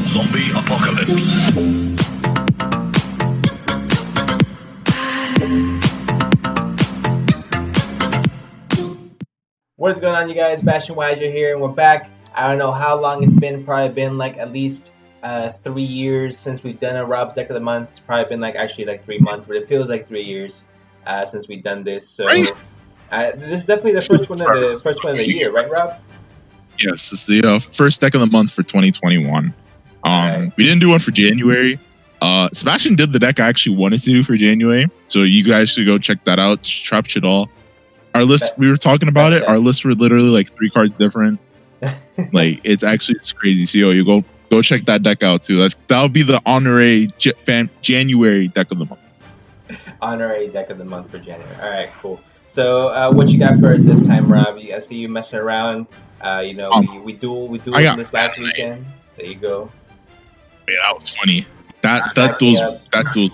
Zombie apocalypse. What's going on, you guys? Bastion Wiser here, and we're back. I don't know how long it's been. Probably been like at least 3 years since we've done a Rob's Deck of the Month. It's probably been like 3 months, but it feels like 3 years since we've done this. So this is definitely the first one of the year, right, Rob? Yes, this is the first deck of the month for 2021. Right. We didn't do one for January. Sebastian did the deck I actually wanted to do for January, so you guys should go check that out. Trap shit all. Our list, we were talking about it. Our lists were literally like 3 cards different. Like it's crazy. So you go check that deck out too. That'll be the honorary January deck of the month. Honorary deck of the month for January. All right, cool. So what you got for us this time, Rob? I see you messing around. We dueled this last weekend. There you go. Yeah, that was funny. That duel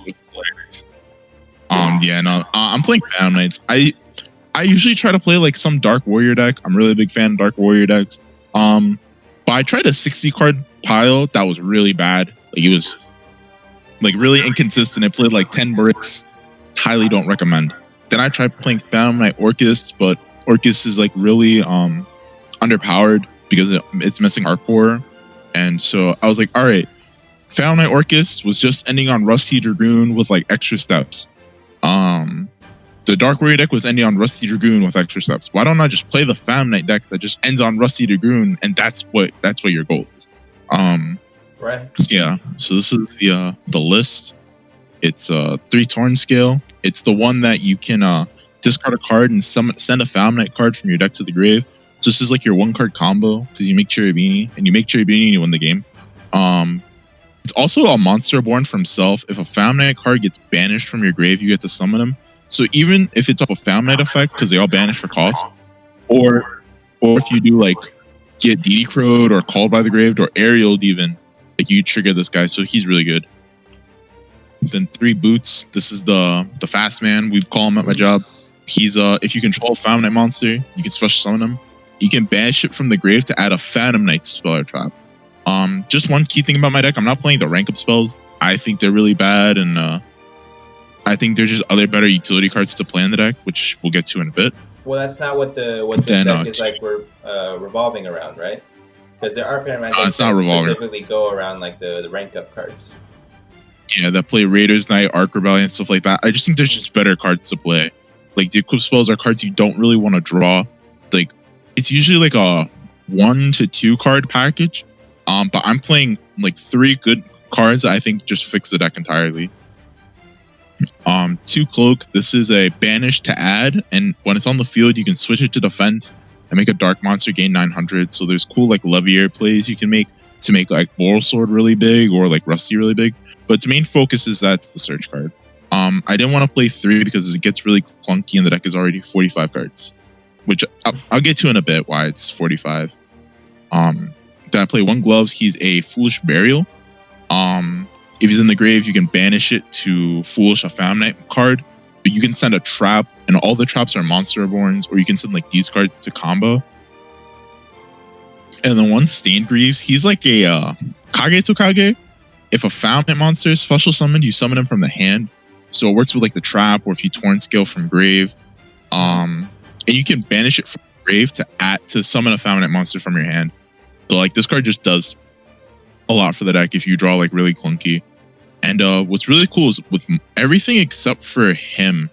was hilarious. I'm playing Phantom Knights. I usually try to play like some Dark Warrior deck. I'm really a big fan of Dark Warrior decks. But I tried a 60 card pile that was really bad. Like it was like really inconsistent. It played like 10 bricks. Highly don't recommend. Then I tried playing Phantom Knight Orcus, but Orcus is like really underpowered because it's missing hardcore. And so I was like, all right, Phantom Knight Orcus was just ending on Rusty Dragoon with like extra steps. The Dark Warrior deck was ending on Rusty Dragoon with extra steps. Why don't I just play the Phantom Knight deck that just ends on Rusty Dragoon, and that's what your goal is. Right. Yeah. So this is the list. It's 3 Torn Scale. It's the one that you can discard a card and send a Phantom Knight card from your deck to the grave. So this is like your 1-card combo because you make Cherubini and you win the game. It's also a monster born from self. If a Phantom Knight card gets banished from your grave, you get to summon them. So even if it's off a Phantom Knight effect, because they all banish for cost, or if you do like get DD Crowed or Called by the Grave or Aerialed even, like you trigger this guy, so he's really good. Then 3 Boots. This is the fast man. We call him at my job. He's if you control a Phantom Knight monster, you can special summon him. You can banish it from the grave to add a Phantom Knight spell or trap. Just one key thing about my deck, I'm not playing the rank up spells. I think they're really bad, and I think there's just other better utility cards to play in the deck, which we'll get to in a bit. Well, that's not what this deck is like. We're revolving around, right? Because there are Phantom Knights that specifically go around like the rank up cards. Yeah, that play Raiders Knight, Arc Rebellion, stuff like that. I just think there's just better cards to play. Like the equip spells are cards you don't really want to draw. Like it's usually like a 1 to 2 card package. But I'm playing like 3 good cards that I think just fix the deck entirely. 2 Cloak. This is a banish to add, and when it's on the field, you can switch it to defense and make a dark monster gain 900. So there's cool like Levier plays you can make to make like Moral Sword really big or like Rusty really big. But its main focus is that's the search card. I didn't want to play 3 because it gets really clunky and the deck is already 45 cards, which I'll get to in a bit why it's 45. Then I play 1 Gloves. He's a Foolish Burial. If he's in the grave, you can banish it to Foolish a Phantom Knight card. But you can send a trap, and all the traps are Monster Reborns, or you can send like these cards to combo. And then 1 Stained Greaves. He's like a Kage to Kage. If a Phantom Knight monster is special summoned, you summon him from the hand. So it works with like the trap, or if you Torn Scale from grave. And you can banish it from grave to summon a Phantom Knight monster from your hand. So like this card just does a lot for the deck if you draw like really clunky. And what's really cool is with everything except for him,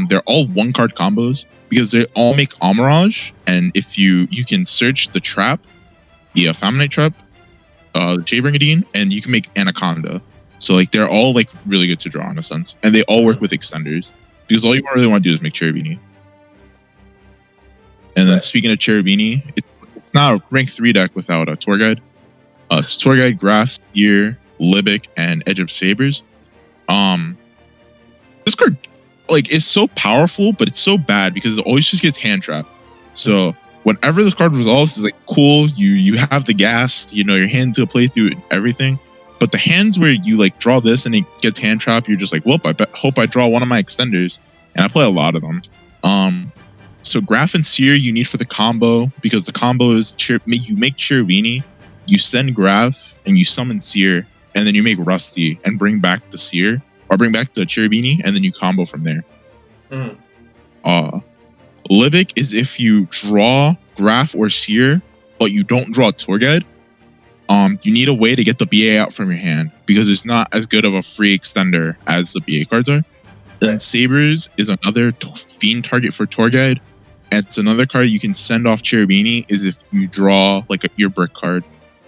they're all 1-card combos because they all make Amirage. And if you can search the trap, the Phantom Knight trap, the Jaybrigadine, and you can make Anaconda. So like they're all like really good to draw in a sense, and they all work with extenders because all you really want to do is make Cherubini. And then speaking of Cherubini, it's not a rank 3 deck without a Tour Guide. Tour Guide, Graph, Steer, Libic, and Edge of Sabers. This card like is so powerful, but it's so bad because it always just gets hand trapped. So whenever this card resolves, it's like cool. You have the gas, your hand to play through everything. But the hands where you like draw this and it gets hand trapped, you're just like, well, hope I draw one of my extenders, and I play a lot of them. So Graph and Seer you need for the combo because the combo is you make Cherubini you send Graph and you summon Seer, and then you make Rusty and bring back the Seer or bring back the Cherubini, and then you combo from there. Libic is if you draw Graph or Seer, but you don't draw Tour Guide. You need a way to get the BA out from your hand because it's not as good of a free extender as the BA cards are. Then Sabers is another fiend target for Tour Guide. And it's another card you can send off Cherubini is if you draw like your brick card,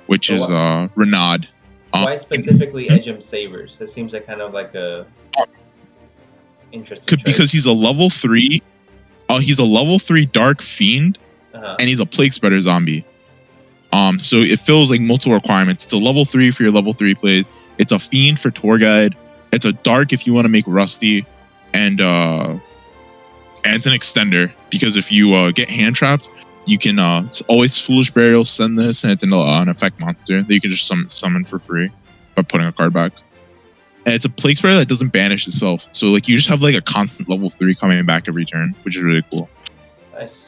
which is Renaud. Why specifically Edgem Sabers? It seems like kind of like a interesting because he's a level 3. He's a level 3 Dark Fiend, and he's a Plague Spreader zombie. So it fills like multiple requirements. It's a level 3 for your level 3 plays. It's a Fiend for Tour Guide. It's a Dark if you want to make Rusty, and it's an extender because if you get hand trapped, you can always Foolish Burial, send this, and it's an effect monster that you can just summon for free by putting a card back. And it's a Plague Spreader that doesn't banish itself, so like you just have like a constant level 3 coming back every turn, which is really cool. Nice.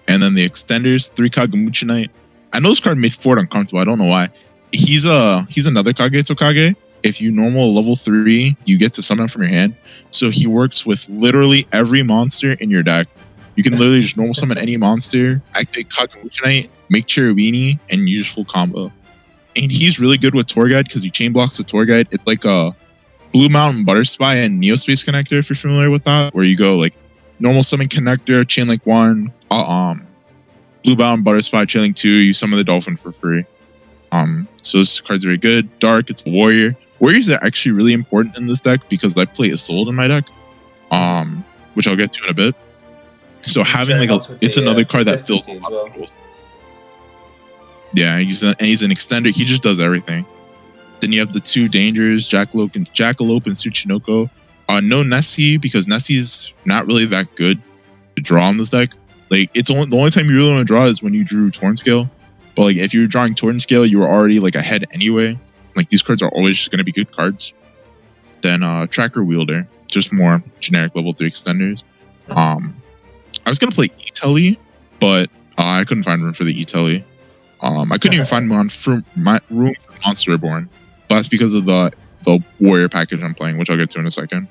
And then the extenders, 3 Kagamuchi Knight. I know this card made Ford uncomfortable. I don't know why. He's another Kagetsu Kage. If you normal level 3, you get to summon from your hand. So he works with literally every monster in your deck. You can literally just normal summon any monster, activate Kagamuchi Knight, make Cherubini, and use full combo. And he's really good with Tour Guide because he chain blocks the Tour Guide. It's like a Blue Mountain Butter Spy and Neospace Connector, if you're familiar with that, where you go like normal summon Connector, chain link 1, Blue Mountain Butter Spy, chain link 2, you summon the Dolphin for free. So this card's very good. Dark, it's a Warrior. Warriors are actually really important in this deck because I play Isolde in my deck, which I'll get to in a bit. So having like it's another card that fills a lot of roles. Yeah, he's an extender. He just does everything. Then you have the 2 dangers, Jackalope and Tsuchinoko. No Nessie because Nessie's not really that good to draw in this deck. Like the only time you really want to draw is when you drew Torn Scale. But like if you're drawing Torn Scale, you were already like ahead anyway. Like these cards are always just going to be good cards. Then Tracker Wielder, just more generic level 3 extenders. I was going to play E-Telly, but I couldn't find room for the E-Telly. I couldn't even find room for Monster Reborn. But that's because of the Warrior package I'm playing, which I'll get to in a second.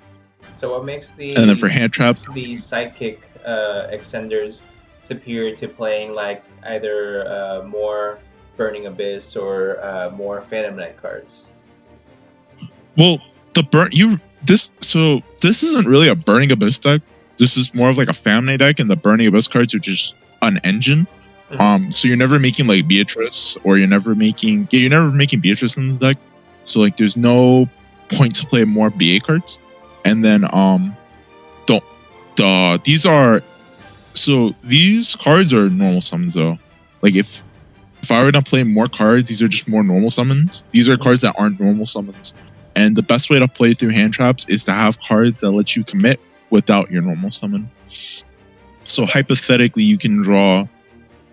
So what makes the and then for hand traps, the sidekick extenders superior to playing like either more Burning Abyss or more Phantom Knight cards? Well, this isn't really a Burning Abyss deck. This is more of like a Phantom Knight deck, and the Burning Abyss cards are just an engine. So you're never making like Beatrice, or you're never making Beatrice in this deck. So like there's no point to play more BA cards. And then these cards are normal summons though. Like if I were to play more cards, these are just more normal summons. These are cards that aren't normal summons. And the best way to play through hand traps is to have cards that let you commit without your normal summon. So hypothetically, you can draw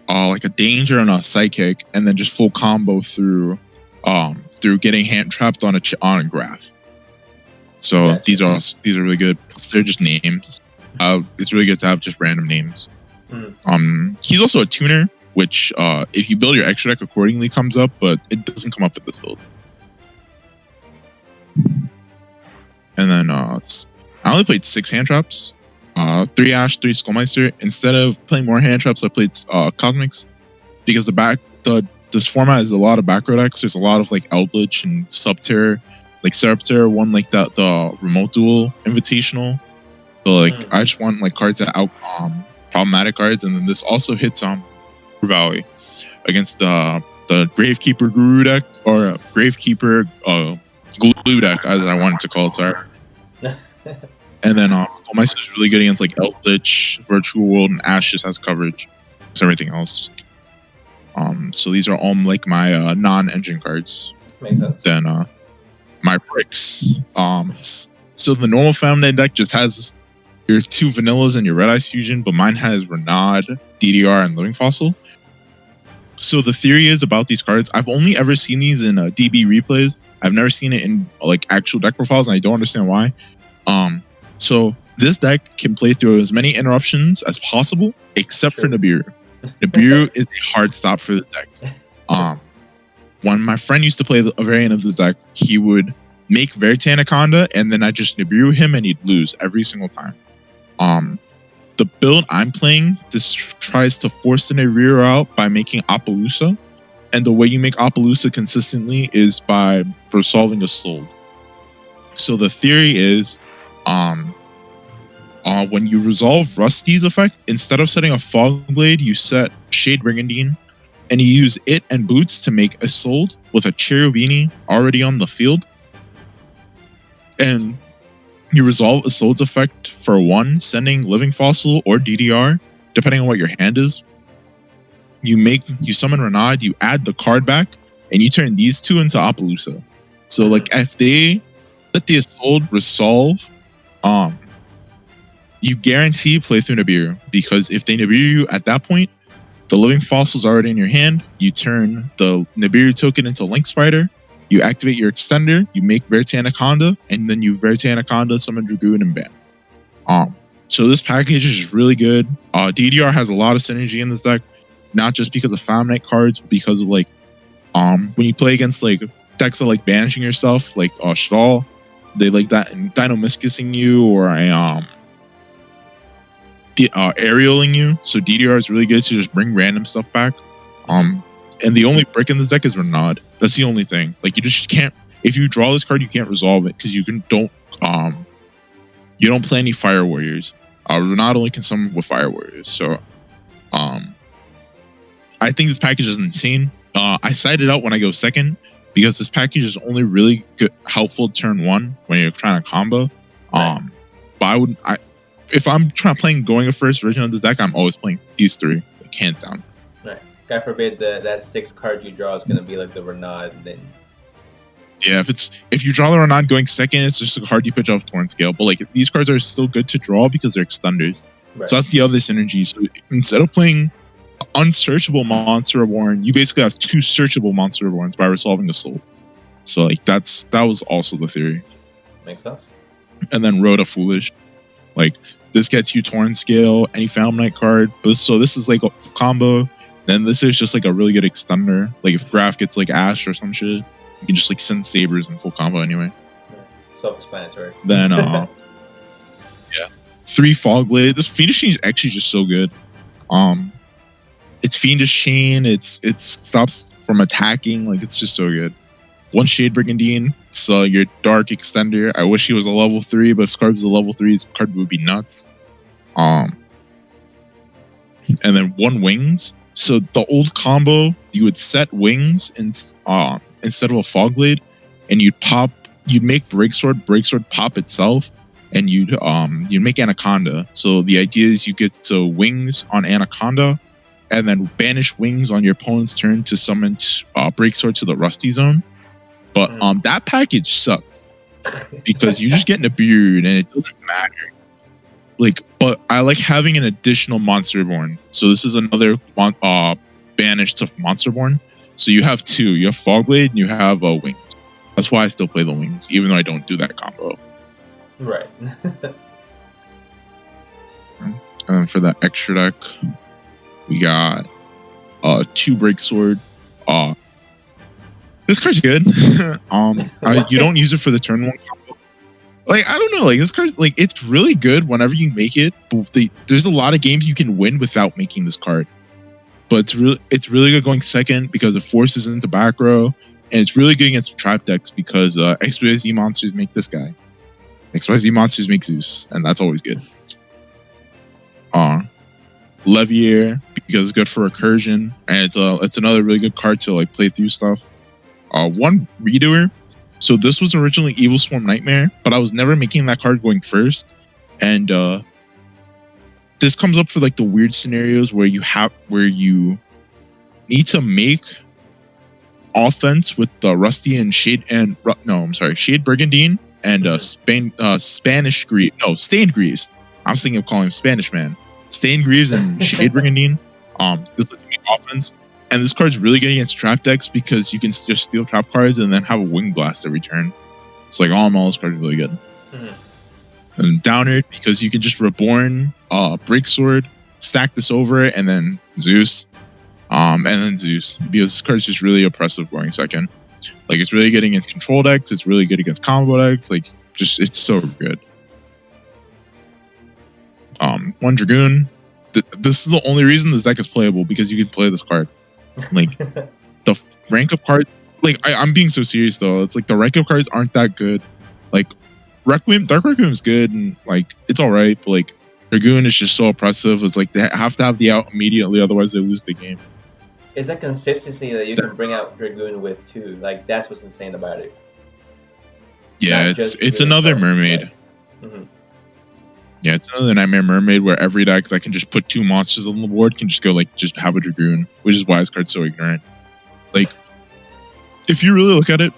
like a danger and a psychic, and then just full combo through getting hand trapped on a graph. So these are really good. They're just names. It's really good to have just random names. He's also a tuner, which if you build your extra deck accordingly comes up, but it doesn't come up with this build. And then I only played 6 hand traps, 3 Ash, 3 Skullmeister. Instead of playing more hand traps, I played Cosmics because this format is a lot of back row decks. There's a lot of like Eldritch and Subterror. Like Serapter won like the remote duel invitational. So like I just want like cards that out problematic cards, and then this also hits Valley against the Gravekeeper Guru deck, or Gravekeeper Glue deck, as I wanted to call it. Sorry. And then Skullmeister is really good against like Eldritch, Virtual World, and Ash just has coverage. So everything else. So these are all like my non-engine cards. Makes sense. Then my bricks. So the normal Family deck just has your 2 vanillas and your Red Eyes Fusion, but mine has Renaud, DDR, and Living Fossil. So the theory is about these cards, I've only ever seen these in DB replays. I've never seen it in like actual deck profiles, and I don't understand why. So this deck can play through as many interruptions as possible, except for Nibiru. Nibiru is a hard stop for the deck. When my friend used to play a variant of this deck, he would make Verite Anaconda, and then I just Nibiru him, and he'd lose every single time. The build I'm playing just tries to force the Nibiru out by making Appaloosa, and the way you make Appaloosa consistently is by resolving a soul. So the theory is, when you resolve Rusty's effect, instead of setting a Fog Blade, you set Shade Brigandine, and you use it and Boots to make a Sold with a Cherubini already on the field. And you resolve a Sold's effect for 1, sending Living Fossil or DDR, depending on what your hand is. You summon Renaud, you add the card back, and you turn these two into Appaloosa. So like if they let the Assault resolve, you guarantee play through Nibiru, because if they Nibiru you at that point, the Living Fossil's already in your hand. You turn the Nibiru token into Link Spider. You activate your extender. You make Verite Anaconda, and then you Verite Anaconda, summon Dragoon, and bam. So this package is really good. DDR has a lot of synergy in this deck, not just because of Found cards, but because of like when you play against like decks of like banishing yourself, like Shadal, they like that, and Dino Miscusing you, or aerialing you. So DDR is really good to just bring random stuff back. And the only brick in this deck is Renaud. That's the only thing. Like you just can't. If you draw this card, you can't resolve it because you don't play any Fire Warriors. Renaud only can summon with Fire Warriors. So I think this package is insane. I side it out when I go second because this package is only really helpful turn 1 when you're trying to combo. But if I'm playing going first version of this deck, I'm always playing these 3, like, hands down. Right. God forbid that 6 card you draw is going to be like the Renaud. Then yeah, if you draw the Renaud going second, it's just a card you pitch off Torn Scale. But like these cards are still good to draw because they're extenders. Right. So that's the other synergy. So instead of playing Unsearchable Monster Reborn, you basically have 2 searchable Monster Reborns by resolving a soul. So like that was also the theory. Makes sense. And then Rhoda Foolish. Like this gets you Torn Scale, any Found Night card. So this is like a combo. Then this is just like a really good extender. Like if Graph gets like Ash or some shit, you can just like send Sabers in full combo anyway. Self-explanatory. Then yeah, 3 Fog Blade. This Fiendish Chain is actually just so good. It's Fiendish Chain. It stops from attacking. Like it's just so good. 1 Shade Brigandine. So your Dark Extender. I wish he was a level 3, but if this card was a level 3, this card would be nuts. And then 1 Wings. So the old combo, you would set Wings instead of a Fog Blade, and you'd make Breaksword pop itself, and you'd make Anaconda. So the idea is you get to Wings on Anaconda, and then banish Wings on your opponent's turn to summon Breaksword to the Rusty Zone. But that package sucks because you just get Nibiru and it doesn't matter. Like, but I like having an additional Monsterborn. So this is another banish to Monsterborn. So you have 2. You have Fogblade and you have Wings. That's why I still play the Wings, even though I don't do that combo. Right. And for that extra deck, we got 2 Breaksword. This card's good. You don't use it for the turn 1 combo. Like, I don't know, like this card, like it's really good whenever you make it. But there's a lot of games you can win without making this card. But it's really good going second because it forces into back row, and it's really good against trap decks because XYZ monsters make this guy. XYZ monsters make Zeus, and that's always good. Levier because it's good for recursion, and it's another really good card to like play through stuff. 1 Redoer. So this was originally Evil Swarm Nightmare, but I was never making that card going first. And this comes up for like the weird scenarios where you need to make offense with the Rusty and Shade Brigandine and Spanish Greaves. No, Stained Greaves. I was thinking of calling him Spanish Man. Stained Greaves and Shade Brigandine. This lets me offense. And this card's really good against trap decks because you can just steal trap cards and then have a Wing Blast every turn. It's like all in all, this card is really good. And Downard because you can just Reborn Breaksword stack this over it, and then Zeus. And then Zeus, because this card's just really oppressive going second. Like, it's really good against control decks, it's really good against combo decks, like, just, it's so good. One Dragoon. This is the only reason this deck is playable, because you can play this card. Like, the rank of cards, like, I'm being so serious though, it's like the rank of cards aren't that good. Like, Dark Requiem is good, and like, it's alright, but like, Dragoon is just so oppressive. It's like, they have to have the out immediately, otherwise they lose the game. It's that consistency that you can bring out Dragoon with too. Like, that's what's insane about it. Yeah, it's another mermaid. Mm-hmm. Yeah, it's another Nightmare Mermaid where every deck that can just put 2 monsters on the board can just go like, just have a Dragoon, which is why this card's so ignorant. Like, if you really look at it,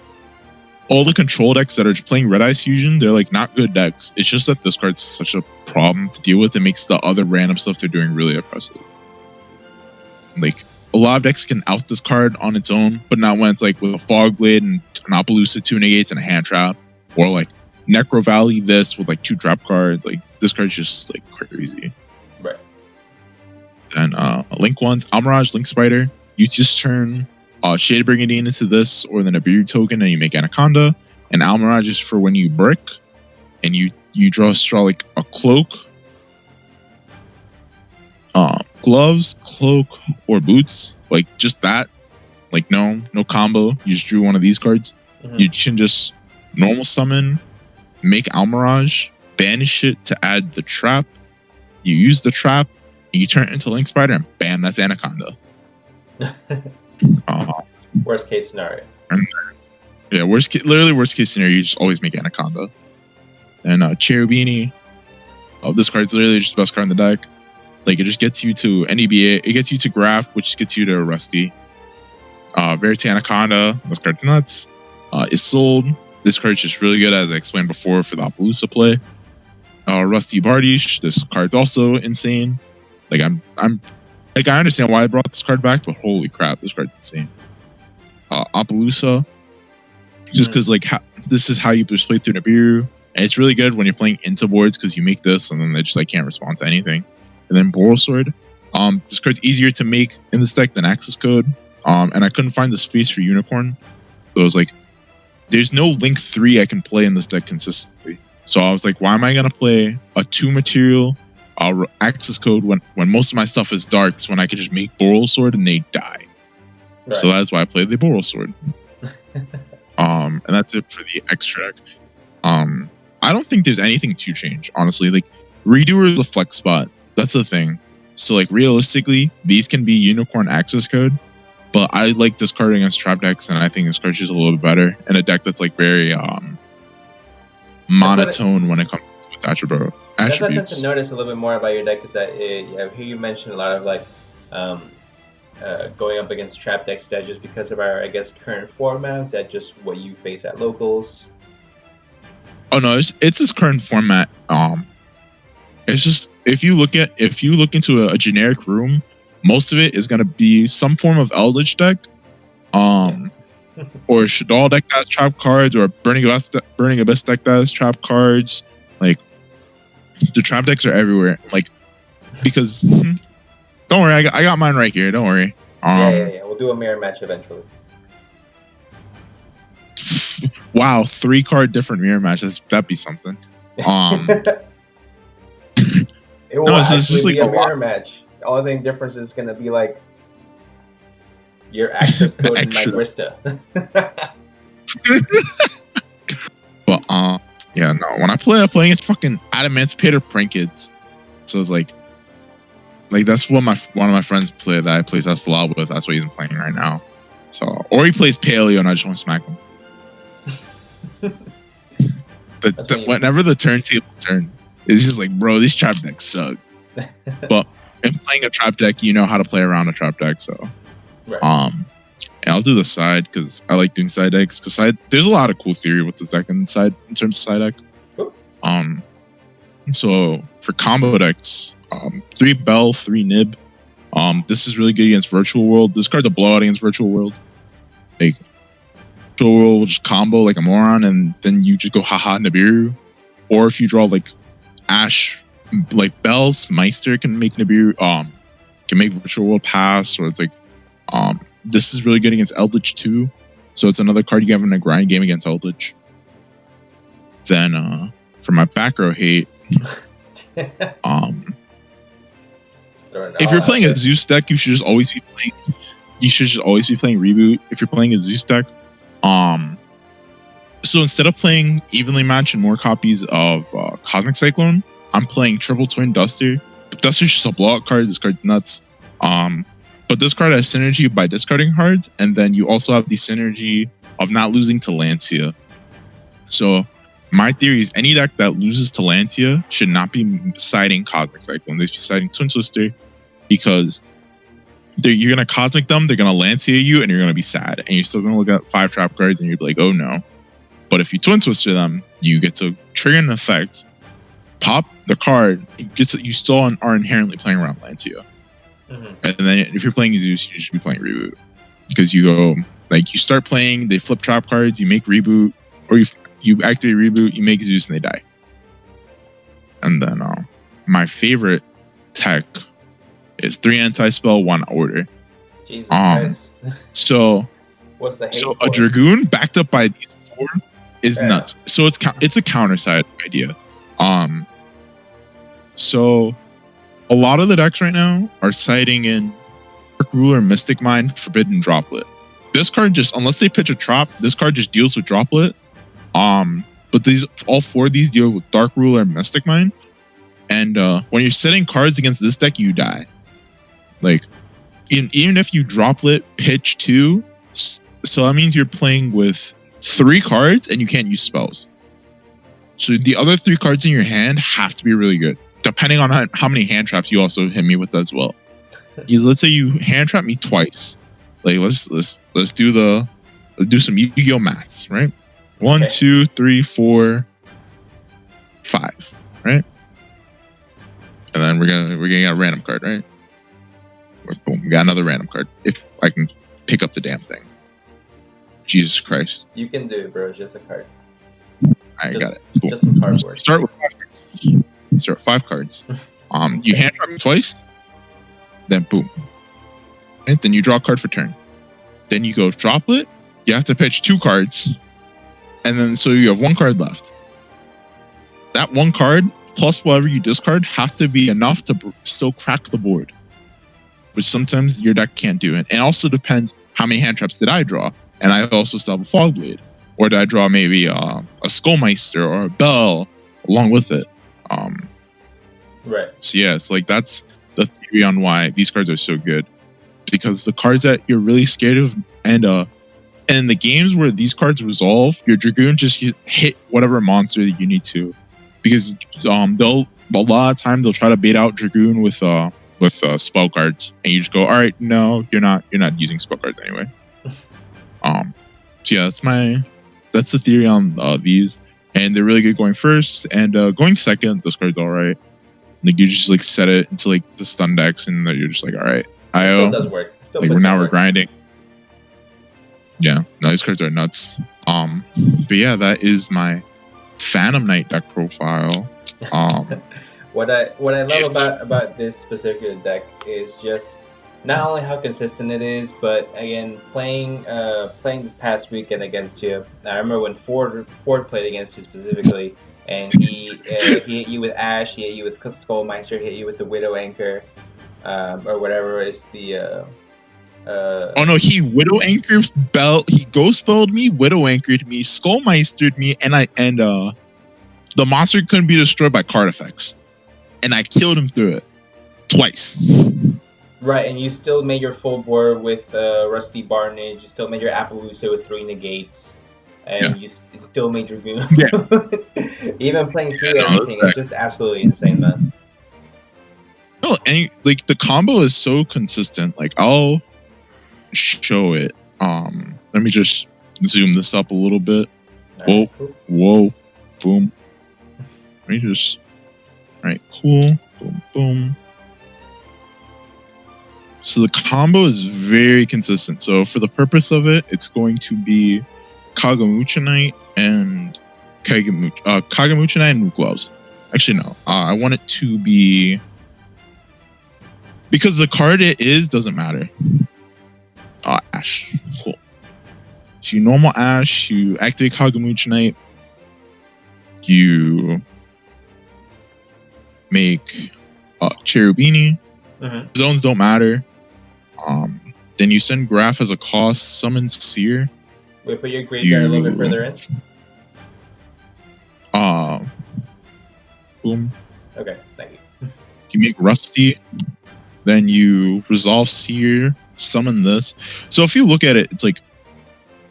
all the control decks that are just playing Red Eyes Fusion, they're like not good decks. It's just that this card's such a problem to deal with. It makes the other random stuff they're doing really oppressive. Like, a lot of decks can out this card on its own, but not when it's like with a Fog Blade and an Appaloosa 2 negates and a hand trap, or like Necro Valley this with like 2 trap cards. Like, this card's just like crazy. Right. Then Link ones, Almirage, Link Spider. You just turn Shade Brigandine into this, or then a Nibiru token, and you make Anaconda. And Almirage is for when you brick, and you draw like a cloak, gloves, cloak, or boots. Like, just that. Like, no combo. You just drew one of these cards. Mm-hmm. You can just normal summon, make Almirage, banish it to add the trap. You use the trap, and you turn it into Link Spider, and bam, that's Anaconda. Worst case scenario. Yeah, literally worst case scenario, you just always make Anaconda. And Cherubini. This card's literally just the best card in the deck. Like, it just gets you to NEBA, it gets you to Graph, which gets you to Rusty. Verity Anaconda, this card's nuts. Isolde, this card's just really good, as I explained before, for the Appaloosa play. Rusty Bardiche, this card's also insane. Like, I'm like, I understand why I brought this card back, but holy crap, this card's insane. Appaloosa, just because like this is how you just play through Nibiru, and it's really good when you're playing into boards because you make this and then they just like can't respond to anything. And then Boral Sword, this card's easier to make in this deck than Access Code, and I couldn't find the space for Unicorn, so I was like, there's no Link 3 I can play in this deck consistently. So I was like, why am I gonna play a 2 material Access Code when most of my stuff is darks, when I could just make Boral Sword and they die? Right. So that's why I played the Boral Sword. And that's it for the extra deck. I don't think there's anything to change, honestly. Like, Redoer is a flex spot. That's the thing. So like, realistically, these can be Unicorn Access Code, but I like this card against trap decks, and I think this card's just a little bit better in a deck that's like very monotone when it comes to its attributes. That's what I tend to notice a little bit more about your deck, is that I hear you mention a lot of like going up against trap decks. That just because of our, I guess, current format? Is that just what you face at locals? Oh no, it's this current format. It's just, if you look into a generic room, most of it is gonna be some form of Eldritch deck, or Shaddoll deck that has trap cards, or Burning Abyss deck that has trap cards. Like, the trap decks are everywhere. Like, because don't worry, I got mine right here. Don't worry. Yeah. We'll do a mirror match eventually. Wow, 3-card different mirror matches. That'd be something. It will it's just like a mirror match. The only thing difference is gonna be like your access code in my Grista. But yeah, no. When I play against fucking Adamantipator Prankids. So it's like that's what one of my friends play that I play test a lot with. That's what he's playing right now. So, or he plays Paleo and I just want to smack him. Whenever the turntables turn, it's just like, bro, these trap decks suck. But in playing a trap deck, you know how to play around a trap deck. So, right. And I'll do the side because I like doing side decks. Because there's a lot of cool theory with this deck in terms of side deck. Cool. So for combo decks, 3 Bell, 3 Nib. This is really good against Virtual World. This card's a blowout against Virtual World. Like, Virtual World will just combo like a moron, and then you just go haha Nibiru. Or if you draw like Ash like Bell's Meister can make Nibiru can make Virtual World pass, or it's like this is really good against Eldritch too. So it's another card you have in a grind game against Eldritch. Then for my back row hate, if you're playing a Zeus deck, you should just always be playing. You should just always be playing Reboot. If you're playing a Zeus deck, so instead of playing evenly matched and more copies of Cosmic Cyclone, I'm playing Triple Twin Duster. But Duster's just a blowout card. This card's nuts. But this card has synergy by discarding cards, and then you also have the synergy of not losing to Lancia. So my theory is any deck that loses to Lancia should not be siding Cosmic Cyclone. They should be siding Twin Twister, because you're going to Cosmic them, they're going to Lancia you, and you're going to be sad. And you're still going to look at 5 trap cards, and you're like, oh no. But if you Twin Twister them, you get to trigger an effect, pop the card, you still are inherently playing around Lancia. Mm-hmm. And then if you're playing Zeus, you should be playing Reboot. Because you go, like, you start playing, they flip trap cards, you make Reboot, or you activate Reboot, you make Zeus, and they die. And then my favorite tech is 3 anti-spell, 1 order. Jesus Christ. So, what's the hate so for? A Dragoon backed up by these 4 is nuts. So it's a counter side idea. So a lot of the decks right now are siding in Dark Ruler, Mystic Mind, Forbidden Droplet. This card just, unless they pitch a trap, this card just deals with Droplet. But all 4 of these deal with Dark Ruler and Mystic Mind. And when you're setting cards against this deck, you die. Like, even if you Droplet pitch 2, so that means you're playing with 3 cards and you can't use spells. So the other 3 cards in your hand have to be really good, depending on how many hand traps you also hit me with as well. Because let's say you hand trap me twice. Like let's do some Yu-Gi-Oh maths, right? 1, 2, 3, 4, 5, right? And then we're gonna get a random card, right? Boom, we got another random card. If I can pick up the damn thing. Jesus Christ. You can do it, bro. It's just a card. I got it. Cool. Just some cardboard. Start with 5 cards. Start with 5 cards. You hand trap me twice, then boom. Right? Then you draw a card for turn. Then you go Droplet. You have to pitch 2 cards. And then so you have 1 card left. That 1 card plus whatever you discard have to be enough to still crack the board, which sometimes your deck can't do. And it also depends how many hand traps did I draw. And I also still have a Fog Blade. Or did I draw maybe a Skullmeister or a Bell along with it? Right. So yeah, it's like that's the theory on why these cards are so good. Because the cards that you're really scared of, and the games where these cards resolve, your Dragoon just hit whatever monster that you need to. Because a lot of time they'll try to bait out Dragoon with spell cards, and you just go, all right, no, you're not using spell cards anyway. So yeah, that's the theory on these, and they're really good going first, and going second, this card's all right. Like you just like set it into like the stun decks, and you're just like, all right, IO. Still does work. Still like we're grinding. Yeah, no, these cards are nuts. But yeah, that is my Phantom Knight deck profile. What I love about this particular deck is just not only how consistent it is, but again, playing this past weekend against you. I remember when Ford played against you specifically, and he hit you with Ash, he hit you with Skullmeister, hit you with the Widow Anchor, or whatever is the. Oh no, he Widow Anchored Bell. He Ghost Spelled me, Widow Anchored me, Skullmeistered me, and the monster couldn't be destroyed by card effects, and I killed him through it twice. Right, and you still made your full board with Rusty Barnage. You still made your Appaloosa with 3 negates, and you still made your Dragoon. Yeah. Even playing through everything is just absolutely insane, man. Oh, and like the combo is so consistent. Like I'll show it. Let me just zoom this up a little bit. Whoa, cool. Whoa, boom. Let me just. All right, cool. Boom, boom. So the combo is very consistent. So for the purpose of it, it's going to be Kagamucha Knight and Kagamucha Knight and Mook Gloves. Actually, no. I want it to be because the card it is doesn't matter. Ash. Cool. So you normal Ash, you activate Kagamuchi Knight, you make Cherubini. Mm-hmm. Zones don't matter. Then you send Graph as a cost, summon Seer. Wait, put your graveyard a little bit further in. Boom. Okay, thank you. You make Rusty, then you resolve Seer, summon this. So if you look at it, it's like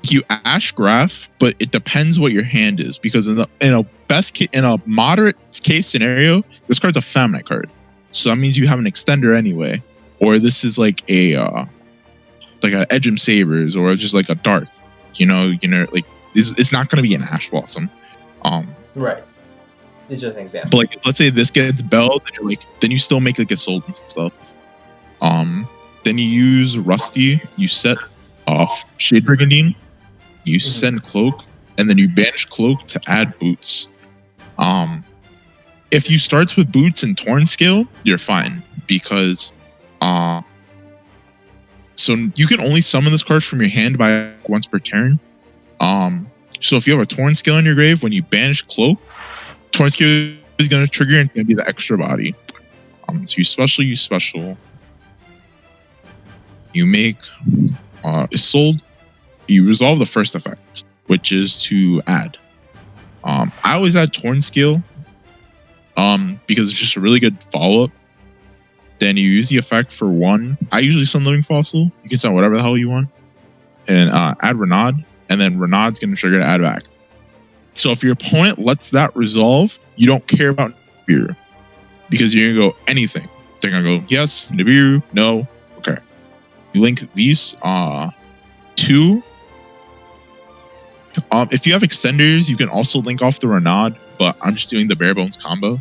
you Ash Graph, but it depends what your hand is, because in a moderate case scenario, this card's a Famine card, so that means you have an extender anyway, or this is like a Edgem Sabers, or just like a Dark, like this. It's not going to be an Ash Blossom, Right. It's just an example. But like, let's say this gets belled, then you still make like a sold and stuff. Then you use Rusty, you set off Shade Brigandine, you send Cloak, and then you banish Cloak to add Boots. If you starts with Boots and Torn Scale, you're fine, because so you can only summon this card from your hand by once per turn. So if you have a Torn Scale in your grave, when you banish Cloak, Torn Scale is going to trigger, and it's going to be the extra body. So you special. You make Isolde. You resolve the first effect, which is to add. I always add Torn Scale, because it's just a really good follow-up. Then you use the effect for one. I usually send Living Fossil. You can send whatever the hell you want. And add Renaud, and then Renaud's going to trigger to add back. So if your opponent lets that resolve, you don't care about Nibiru, because you're going to go anything. They're going to go, yes, Nibiru, no, okay. You link these two. If you have extenders, you can also link off the Renaud, but I'm just doing the bare bones combo.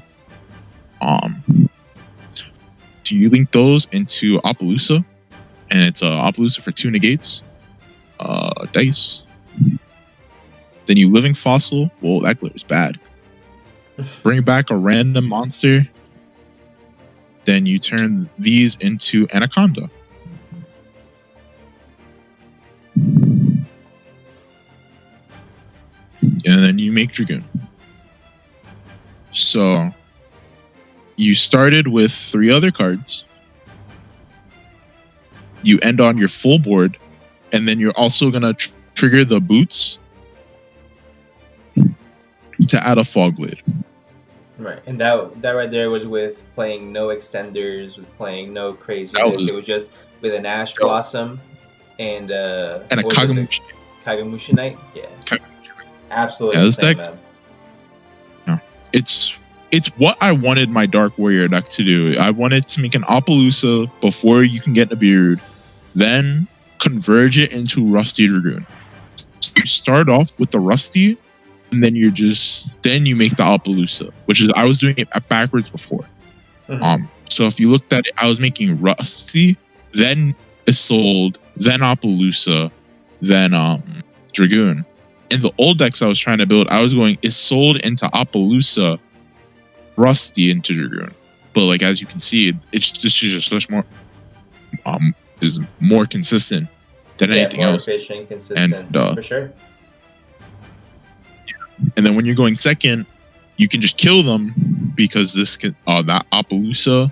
So you link those into Appaloosa, and it's Appaloosa for 2 negates. Dice. Then you Living Fossil. Whoa, that glare is bad. Bring back a random monster. Then you turn these into Anaconda. And then you make Dragoon. So you started with 3 other cards. You end on your full board, and then you're also gonna trigger the Boots to add a Fog Blade. Right, and that right there was with playing no extenders, with playing no craziness. It was just with an Ash Blossom and a Kagamushi Knight. Yeah, absolutely. Yeah, this deck. No, it's what I wanted my Dark Warrior deck to do. I wanted to make an Appaloosa before you can get Nibiru, then converge it into Rusty Dragoon. So you start off with the Rusty, and then you make the Appaloosa, which is, I was doing it backwards before. So if you looked at it, I was making Rusty, then Isolde, then Appaloosa, then Dragoon. In the old decks I was trying to build, I was going Isolde into Appaloosa, Rusty into Dragoon. But like, as you can see, it's just much more is more consistent than anything else. Efficient, consistent, and for sure. And then when you're going second, you can just kill them, because this can that Appaloosa,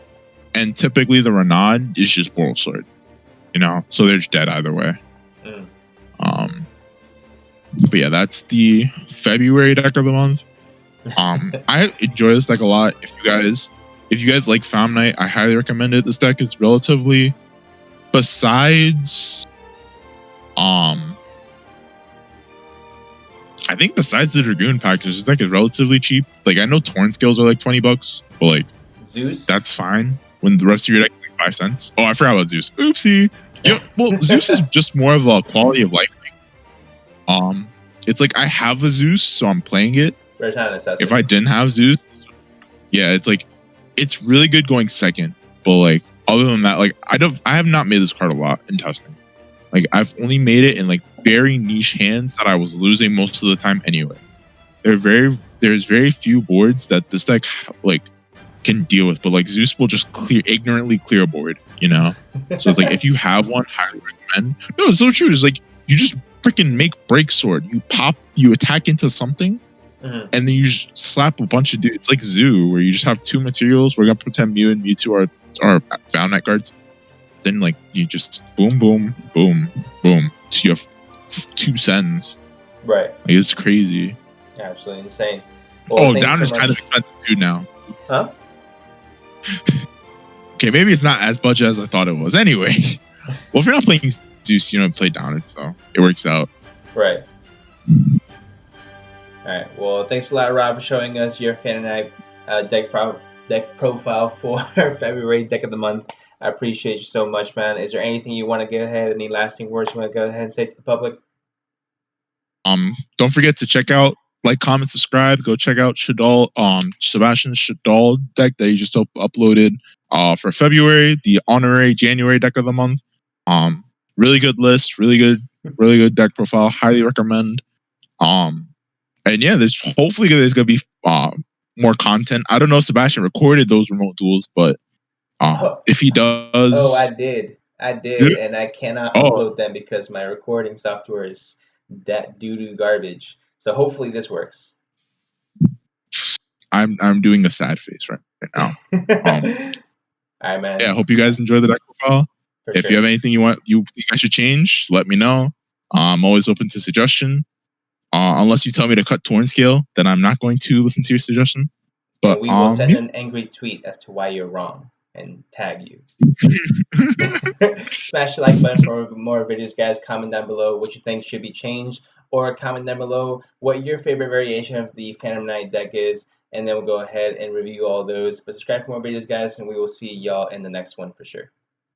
and typically the Renaud is just Boral Sword, so they're just dead either way. But yeah, that's the February deck of the month. I enjoy this deck a lot. If you guys like Found Night, I highly recommend it. This deck is relatively, besides I think besides the Dragoon package, this deck is relatively cheap. Like, I know Torn Scales are like $20, but like Zeus, that's fine when the rest of your deck is like 5 cents. Oh, I forgot about Zeus. Oopsie. Yeah, well, Zeus is just more of a quality of life thing. It's like, I have a Zeus, so I'm playing it. But it's not a necessity. If I didn't have Zeus, yeah, it's like, it's really good going second. But like, other than that, like, I have not made this card a lot in testing. Like, I've only made it in like very niche hands that I was losing most of the time anyway. They're there's very few boards that this deck like can deal with, but like Zeus will just ignorantly clear a board, you know. So it's like if you have one, highly recommend. No, it's so true. It's like you just freaking make break sword. You pop, you attack into something, Mhm. and then you just slap a bunch of dudes. It's like Zoo, where you just have two materials. We're gonna pretend Mew and Mewtwo are found night cards. Then like you just boom, boom, boom, boom. So you have two sends. Right. Like it's crazy. Absolutely insane. Well, thank you Down so is much. kind of expensive too now. Huh? Okay, maybe it's not as budget as I thought it was. Anyway, well, if you're not playing Zeus, you don't play Down, so it works out. Right. All right. Well, thanks a lot, Rob, for showing us your fan and deck profile for February deck of the month. I appreciate you so much, man. Is there anything you want to go ahead? Any lasting words you want to go ahead and say to the public? Don't forget to check out, like, comment, subscribe. Go check out Sebastian's Shadal deck that he just uploaded for February, the honorary January deck of the month. Really good list, really good deck profile. Highly recommend. And yeah, hopefully there's gonna be more content. I don't know if Sebastian recorded those remote duels, but if he does, I did, and I cannot upload them because my recording software is that doo-doo garbage. So hopefully this works. I'm doing a sad face right now. All right, man. Yeah, I hope you guys enjoy the deck profile. If you have anything you think I should change, let me know. I'm always open to suggestion. Unless you tell me to cut torn scale, then I'm not going to listen to your suggestion. But and we will send an angry tweet as to why you're wrong and tag you. Smash the like button for more videos, guys. Comment down below what you think should be changed, or comment down below what your favorite variation of the Phantom Knight deck is, and then we'll go ahead and review all those. But subscribe for more videos, guys, and we will see y'all in the next one for sure.